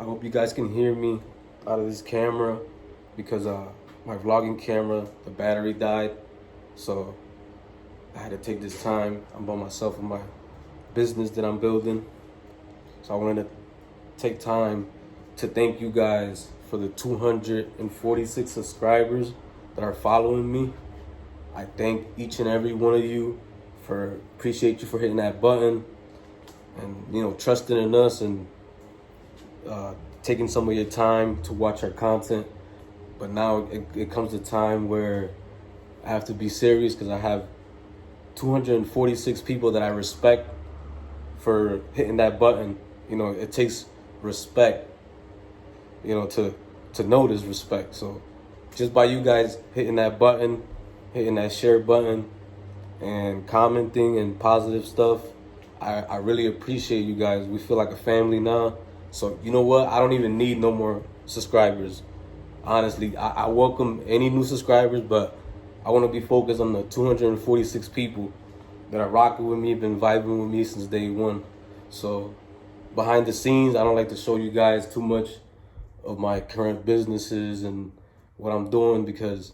I hope you guys can hear me out of this camera because my vlogging camera, the battery died. So I had to take this time. I'm by myself in my business that I'm building. So I wanted to take time to thank you guys for the 246 subscribers that are following me. I thank each and every one of you appreciate you for hitting that button and trusting in us and taking some of your time to watch our content. But now it comes a time where I have to be serious because I have 246 people that I respect for hitting that button. It takes respect, to notice respect. So just by you guys hitting that button, hitting that share button, and commenting and positive stuff, I really appreciate you guys. We feel like a family now. So you know what? I don't even need no more subscribers. Honestly, I welcome any new subscribers, but I want to be focused on the 246 people that are rocking with me, been vibing with me since day one. So behind the scenes, I don't like to show you guys too much of my current businesses and what I'm doing because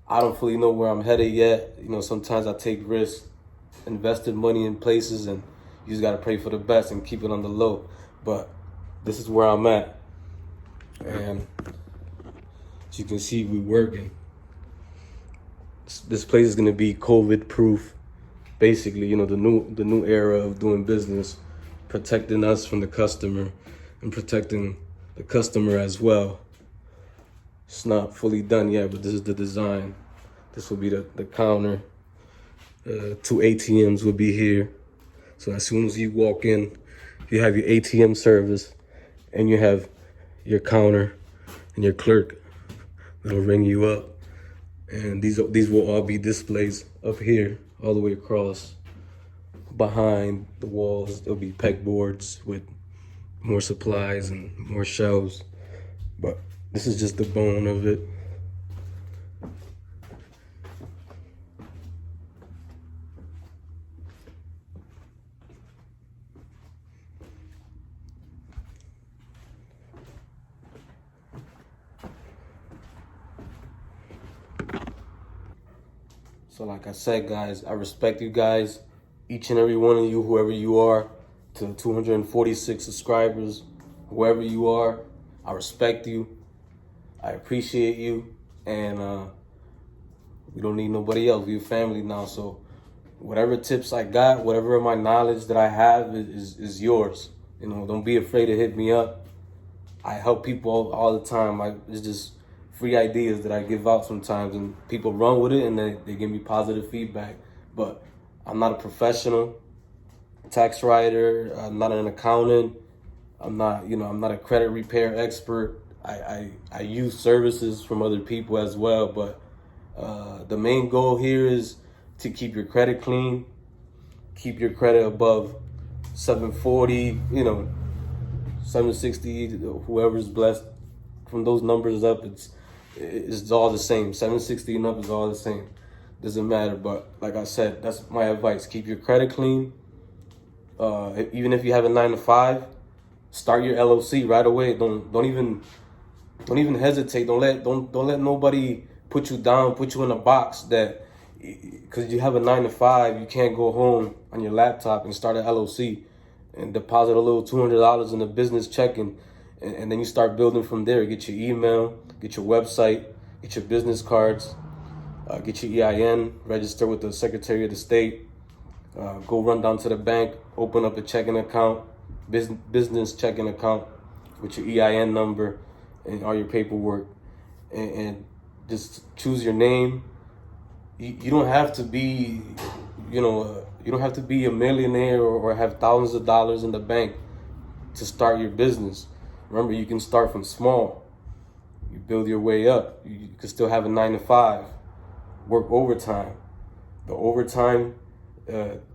I don't fully know where I'm headed yet. Sometimes I take risks, invested money in places, and you just got to pray for the best and keep it on the low. But this is where I'm at. And as you can see, we're working. This place is going to be COVID proof. Basically, the new era of doing business, protecting us from the customer and protecting the customer as well. It's not fully done yet, but this is the design. This will be the counter. 2 ATMs will be here. So as soon as you walk in, you have your ATM service and you have your counter and your clerk that'll ring you up. And these will all be displays up here, all the way across. Behind the walls, there'll be pegboards with more supplies and more shelves. But this is just the bone of it. So like I said, guys, I respect you guys, each and every one of you, whoever you are, to the 246 subscribers, whoever you are, I respect you. I appreciate you, and we don't need nobody else. We're family now, so whatever tips I got, whatever my knowledge that I have is yours. Don't be afraid to hit me up. I help people all the time. It's just free ideas that I give out sometimes, and people run with it, and they give me positive feedback. But I'm not a professional tax writer. I'm not an accountant. I'm not a credit repair expert. I use services from other people as well, but the main goal here is to keep your credit clean, keep your credit above 740, 760, whoever's blessed from those numbers up, it's all the same. 760 and up is all the same. Doesn't matter. But like I said, that's my advice. Keep your credit clean. Even if you have a 9-to-5, start your LLC right away. Don't even hesitate. Don't let nobody put you down, put you in a box that because you have a 9-to-5, you can't go home on your laptop and start an LLC and deposit a little $200 in a business checking, and then you start building from there. Get your email, get your website, get your business cards, get your EIN, register with the Secretary of the State, go run down to the bank, open up a checking account, business checking account with your EIN number and all your paperwork, and just choose your name. You don't have to be, you don't have to be a millionaire or have thousands of dollars in the bank to start your business. Remember, you can start from small. You build your way up. You can still have a 9-to-5, work overtime. The overtime,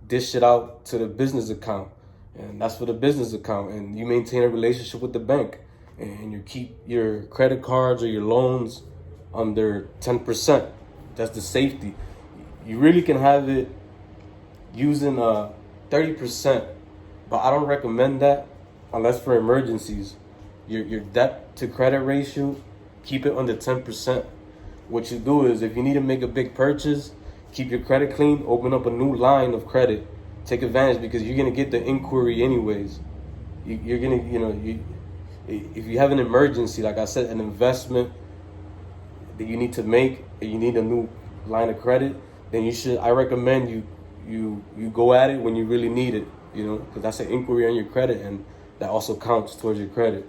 dish it out to the business account, and that's for the business account. And you maintain a relationship with the bank, and you keep your credit cards or your loans under 10%. That's the safety. You really can have it using 30%, but I don't recommend that unless for emergencies. your debt to credit ratio, keep it under 10%. What you do is, if you need to make a big purchase, keep your credit clean, open up a new line of credit, take advantage, because you're gonna get the inquiry anyways. You're gonna, if you have an emergency, like I said, an investment that you need to make, and you need a new line of credit, then I recommend you go at it when you really need it, because that's an inquiry on your credit, and that also counts towards your credit.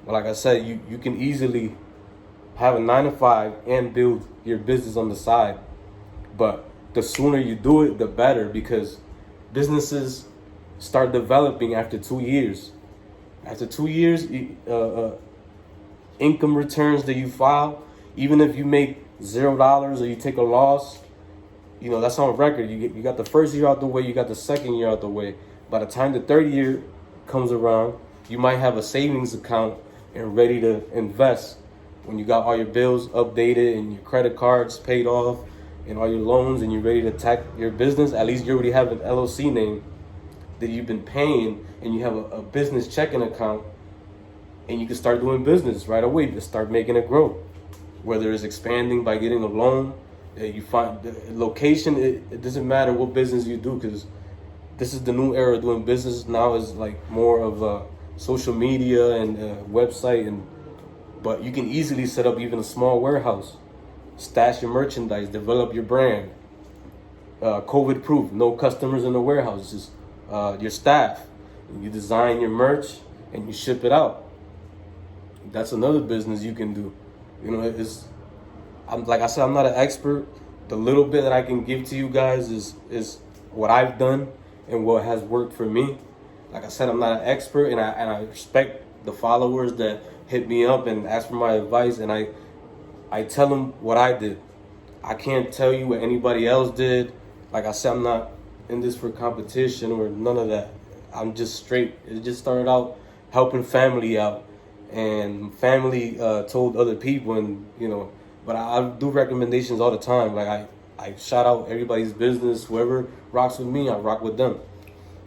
But like I said, you can easily have a 9 to 5 and build your business on the side. But the sooner you do it, the better, because businesses start developing after 2 years. After 2 years, income returns that you file, even if you make $0 or you take a loss, that's on record. You got the first year out the way, you got the second year out the way. By the time the third year comes around, you might have a savings account and ready to invest when you got all your bills updated and your credit cards paid off and all your loans, and you're ready to attack your business. At least you already have an LLC name that you've been paying, and you have a business checking account, and you can start doing business right away to start making it grow. Whether it's expanding by getting a loan, you find the location, it doesn't matter what business you do, because this is the new era of doing business now. Is like more of a social media and website, but you can easily set up even a small warehouse, stash your merchandise, develop your brand, COVID proof, no customers in the warehouse, just your staff. You design your merch and you ship it out. That's another business you can do. Like I said, I'm not an expert. The little bit that I can give to you guys is what I've done and what has worked for me. Like I said, I'm not an expert, and I respect the followers that hit me up and ask for my advice, and I tell them what I did. I can't tell you what anybody else did. Like I said, I'm not in this for competition or none of that. I'm just straight. It just started out helping family out, and family told other people, and but I do recommendations all the time. Like I shout out everybody's business. Whoever rocks with me, I rock with them.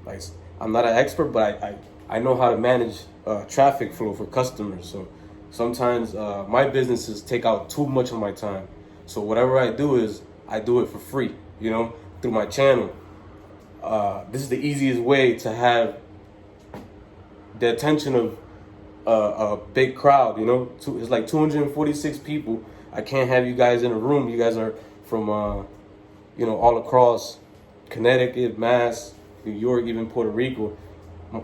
Like, I'm not an expert, but I know how to manage traffic flow for customers. So sometimes my businesses take out too much of my time. So whatever I do it for free, through my channel. This is the easiest way to have the attention of a big crowd. It's like 246 people. I can't have you guys in a room. You guys are from all across Connecticut, Mass, New York, even Puerto Rico.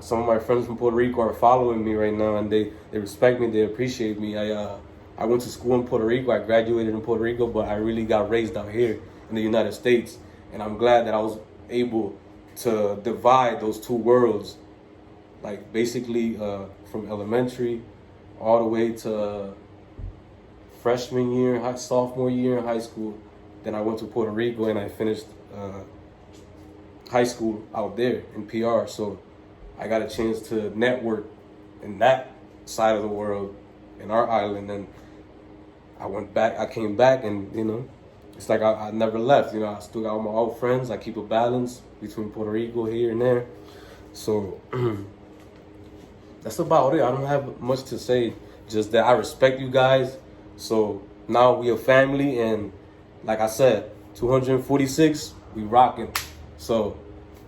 Some of my friends from Puerto Rico are following me right now, and they respect me, they appreciate me. I went to school in Puerto Rico, I graduated in Puerto Rico, but I really got raised out here in the United States. And I'm glad that I was able to divide those two worlds, like basically from elementary all the way to freshman year, sophomore year in high school. Then I went to Puerto Rico and I finished high school out there in PR. So I got a chance to network in that side of the world, in our island. And I came back, and it's like I never left. I still got all my old friends. I keep a balance between Puerto Rico here and there. So that's about it. I don't have much to say, just that I respect you guys. So now we a family, and like I said, 246, we rocking. So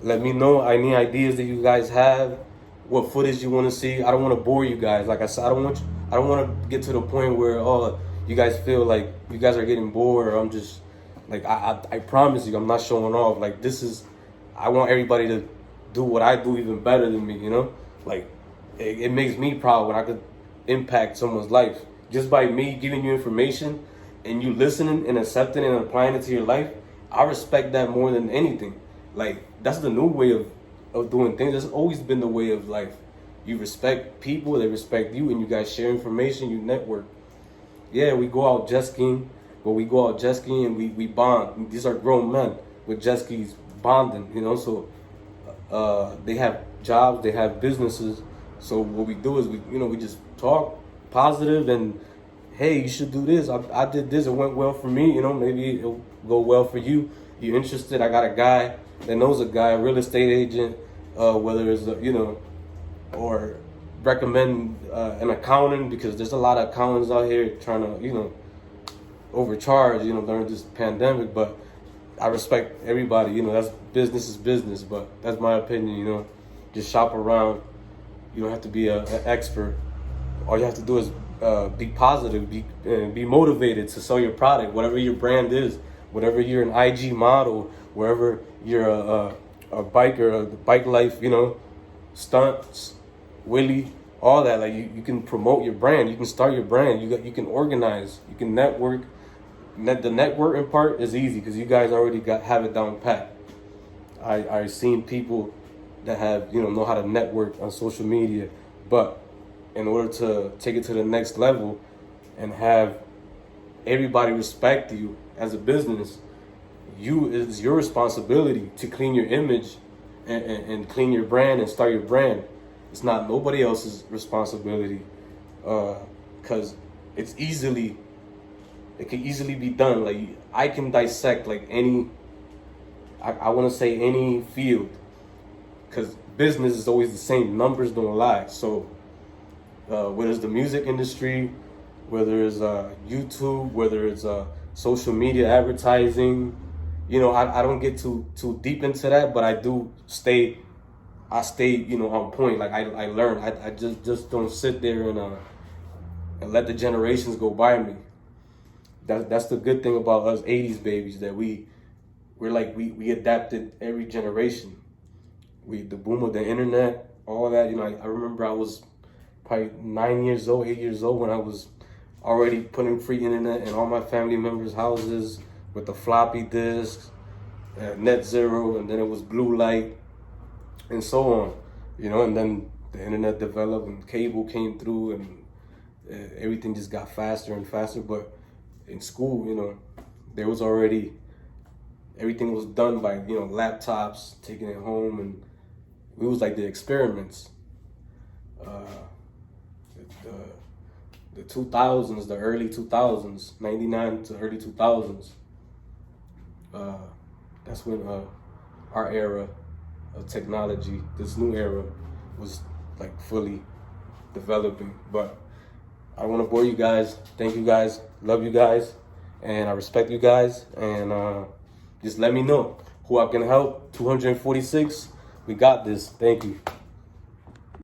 let me know any ideas that you guys have, what footage you want to see. I don't want to bore you guys. Like I said, I don't want to get to the point where you guys feel like you guys are getting bored, or I'm just like, I promise you, I'm not showing off. Like, I want everybody to do what I do even better than me, Like, it makes me proud when I could impact someone's life. Just by me giving you information and you listening and accepting and applying it to your life, I respect that more than anything. Like, that's the new way of doing things. That's always been the way of life. You respect people, they respect you, and you guys share information, you network. Yeah, we go out jet skiing, but we go out jet skiing and we bond. These are grown men with jet skis bonding, So they have jobs, they have businesses. So what we do is we just talk positive, and hey, you should do this. I did this, it went well for me, maybe it'll go well for you. You're interested, I got a guy that knows a guy, a real estate agent, whether it's or recommend an accountant, because there's a lot of accountants out here trying to, overcharge, during this pandemic. But I respect everybody, that's business is business, but that's my opinion, just shop around. You don't have to be an expert. All you have to do is be positive, be motivated to sell your product, whatever your brand is, whatever you're an IG model, wherever you're a biker, the bike life, stunts, Willie, all that. Like you can promote your brand, you can start your brand, you can organize, you can network. The networking part is easy because you guys already have it down pat. I've seen people that have know how to network on social media, but in order to take it to the next level and have everybody respect you as a business, it's your responsibility to clean your image and clean your brand and start your brand. It's not nobody else's responsibility, because it can easily be done. Like I can dissect like I want to say any field, because business is always the same. Numbers don't lie. So whether it's the music industry, whether it's YouTube, whether it's social media advertising, I don't get too deep into that, but I stay on point. Like I learn. I just don't sit there and let the generations go by me. That's the good thing about us 80s babies, that we adapted every generation. The boom of the internet, all that. I remember I was probably 8 years old when I was already putting free internet in all my family members' houses with the floppy disks, net zero, and then it was blue light, and so on. And then the internet developed and cable came through, and everything just got faster and faster. But in school, there was already, everything was done by, laptops, taking it home, and it was like the experiments. The 2000s, the early 2000s, 99 to early 2000s, that's when our era of technology, this new era, was like fully developing. But I don't want to bore you guys. Thank you guys. Love you guys. And I respect you guys. And just let me know who I can help. 246. We got this. Thank you.